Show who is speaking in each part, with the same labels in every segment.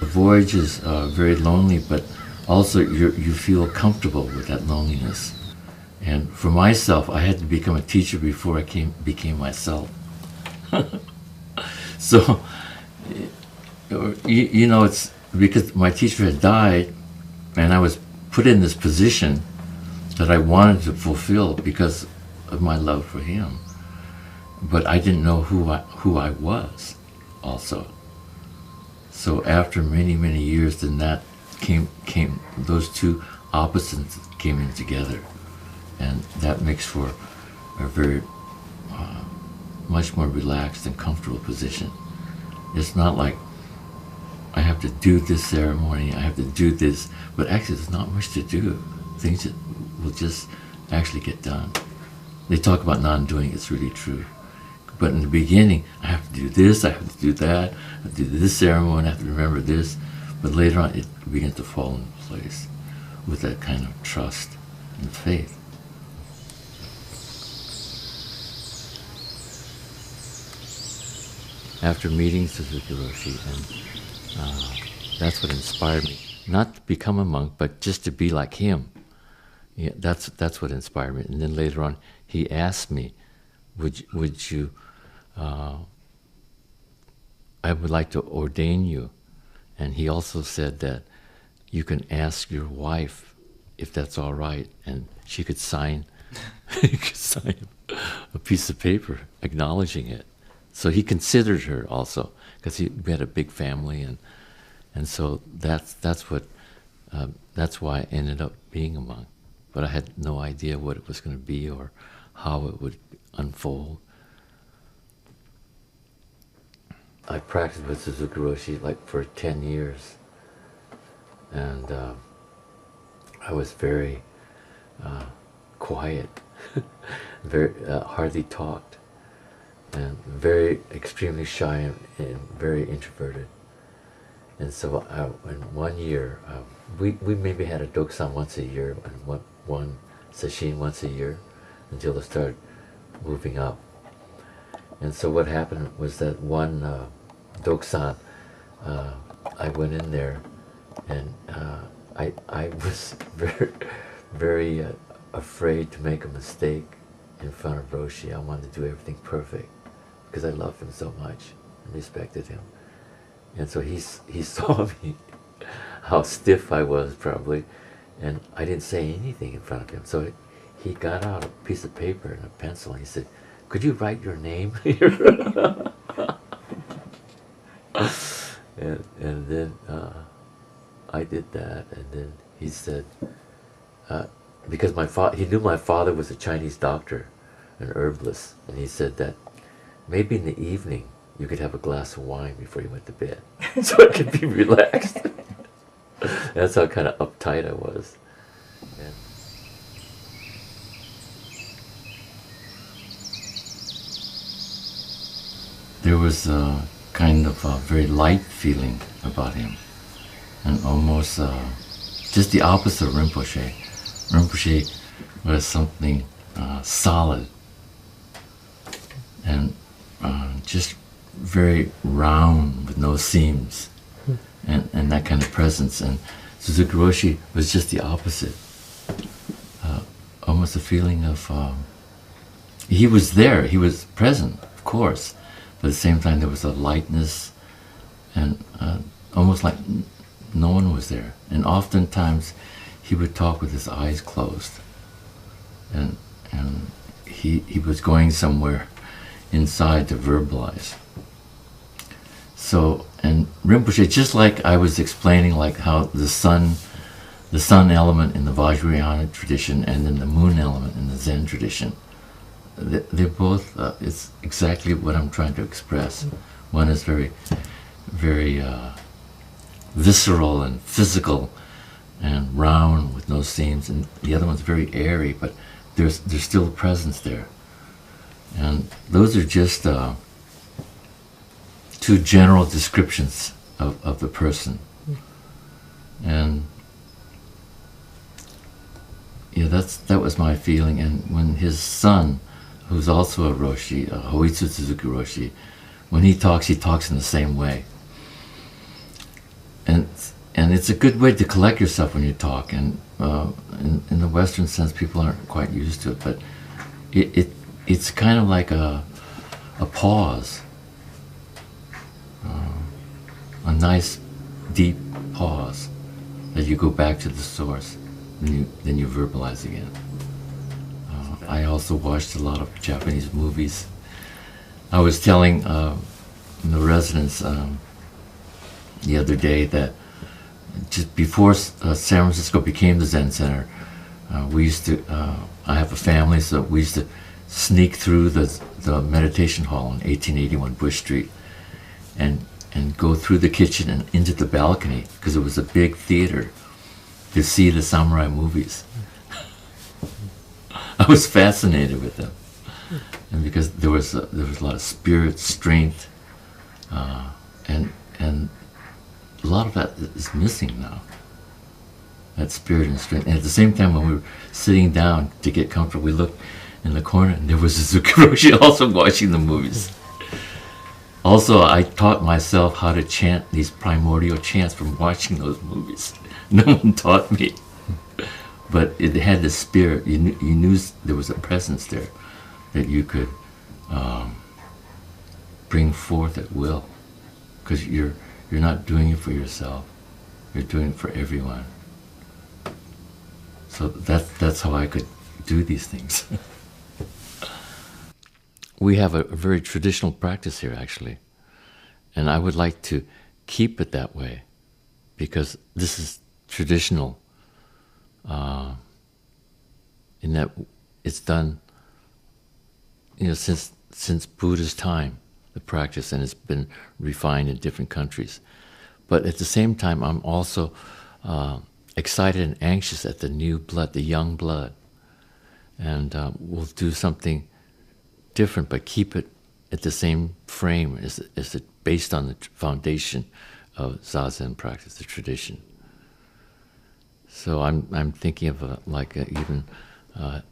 Speaker 1: voyage is very lonely, but also you feel comfortable with that loneliness. And for myself, I had to become a teacher before I became myself. So, it's because my teacher had died, and I was put in this position that I wanted to fulfill because of my love for him. But I didn't know who I was also. So after many, many years, then that came those two opposites came in together. And that makes for a very much more relaxed and comfortable position. It's not like I have to do this ceremony, I have to do this, but actually there's not much to do. Things that will just actually get done. They talk about non-doing, it's really true. But in the beginning, I have to do this, I have to do that, I have to do this ceremony, I have to remember this. But later on, it begins to fall into place with that kind of trust and faith. After meeting Suzuki Roshi, and that's what inspired me. Not to become a monk, but just to be like him. Yeah, that's what inspired me. And then later on, he asked me, would you, I would like to ordain you. And he also said that you can ask your wife if that's all right, and she could sign, you could sign a piece of paper acknowledging it. So he considered her also, because we had a big family, and so that's why I ended up being a monk. But I had no idea what it was going to be or how it would unfold. I practiced with Suzuki Roshi like for 10 years, and I was very quiet, very hardly talked, and very extremely shy and very introverted. And so in 1 year, we maybe had a Doksan once a year and one sesshin once a year until it started moving up. And so what happened was that one Doksan, I went in there, and I was very afraid to make a mistake in front of Roshi. I wanted to do everything perfect because I loved him so much and respected him. And so he saw me, how stiff I was probably, and I didn't say anything in front of him. So he got out a piece of paper and a pencil, and he said, "Could you write your name here?" and then I did that, and then he said, because he knew my father was a Chinese doctor, an herbalist, and he said that maybe in the evening you could have a glass of wine before you went to bed, so I could be relaxed. That's how kind of uptight I was. Yeah. There was a kind of a very light feeling about him, and almost just the opposite of Rinpoche. Rinpoche was something solid and just very round with no seams, and that kind of presence. And Suzuki Roshi was just the opposite. Almost a feeling of he was there, he was present, of course, but at the same time there was a lightness, and almost like no one was there. And oftentimes he would talk with his eyes closed, and he was going somewhere inside to verbalize. So, and Rinpoche, just like I was explaining, like how the sun element in the Vajrayana tradition and then the moon element in the Zen tradition, they're both, it's exactly what I'm trying to express. One is very, very visceral and physical and round with no seams, and the other one's very airy, but there's still a presence there. And those are just two general descriptions of the person. And yeah, that was my feeling. And when his son, who's also a Roshi, Hoitsu Suzuki Roshi, when he talks in the same way. and and it's a good way to collect yourself when you talk. And in the Western sense, people aren't quite used to it, but it's kind of like a pause, a nice deep pause that you go back to the source, and then you verbalize again. I also watched a lot of Japanese movies. I was telling the residents the other day that just before San Francisco became the Zen Center, we used to, I have a family, so we used to sneak through the meditation hall on 1881 Bush Street and go through the kitchen and into the balcony, because it was a big theater, to see the samurai movies. I was fascinated with them, and because there was a lot of spirit, strength, and a lot of that is missing now. That spirit and strength. And at the same time, when we were sitting down to get comfortable, we looked in the corner, and there was Suzuki Roshi also watching the movies. Also, I taught myself how to chant these primordial chants from watching those movies. No one taught me. But it had the spirit. You knew there was a presence there that you could bring forth at will, because you're not doing it for yourself. You're doing it for everyone. So that's how I could do these things. We have a very traditional practice here, actually, and I would like to keep it that way, because this is traditional. In that it's done, since Buddha's time, the practice, and it's been refined in different countries. But at the same time, I'm also excited and anxious at the new blood, the young blood, and we'll do something different, but keep it at the same frame as it based on the foundation of Zazen practice, the tradition. So I'm thinking of even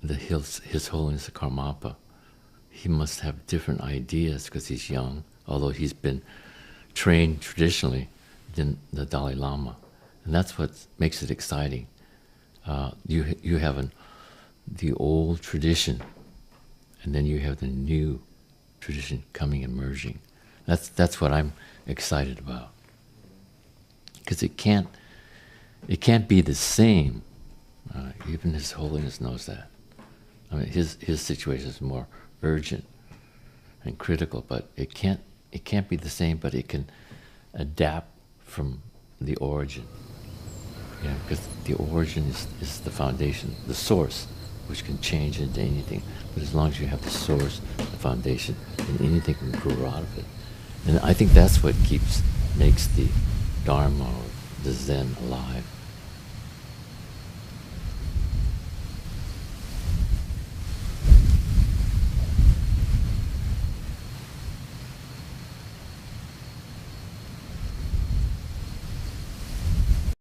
Speaker 1: His Holiness Karmapa. He must have different ideas because he's young, although he's been trained traditionally than the Dalai Lama, and that's what makes it exciting. You have the old tradition, and then you have the new tradition coming and merging. That's what I'm excited about, because it can't be the same. Even His Holiness knows that. I mean, his situation is more urgent and critical, but it can't be the same. But it can adapt from the origin. Because the origin is the foundation, the source, which can change into anything. But as long as you have the source, the foundation, then anything can grow out of it. And I think that's what makes the Dharma or the Zen alive.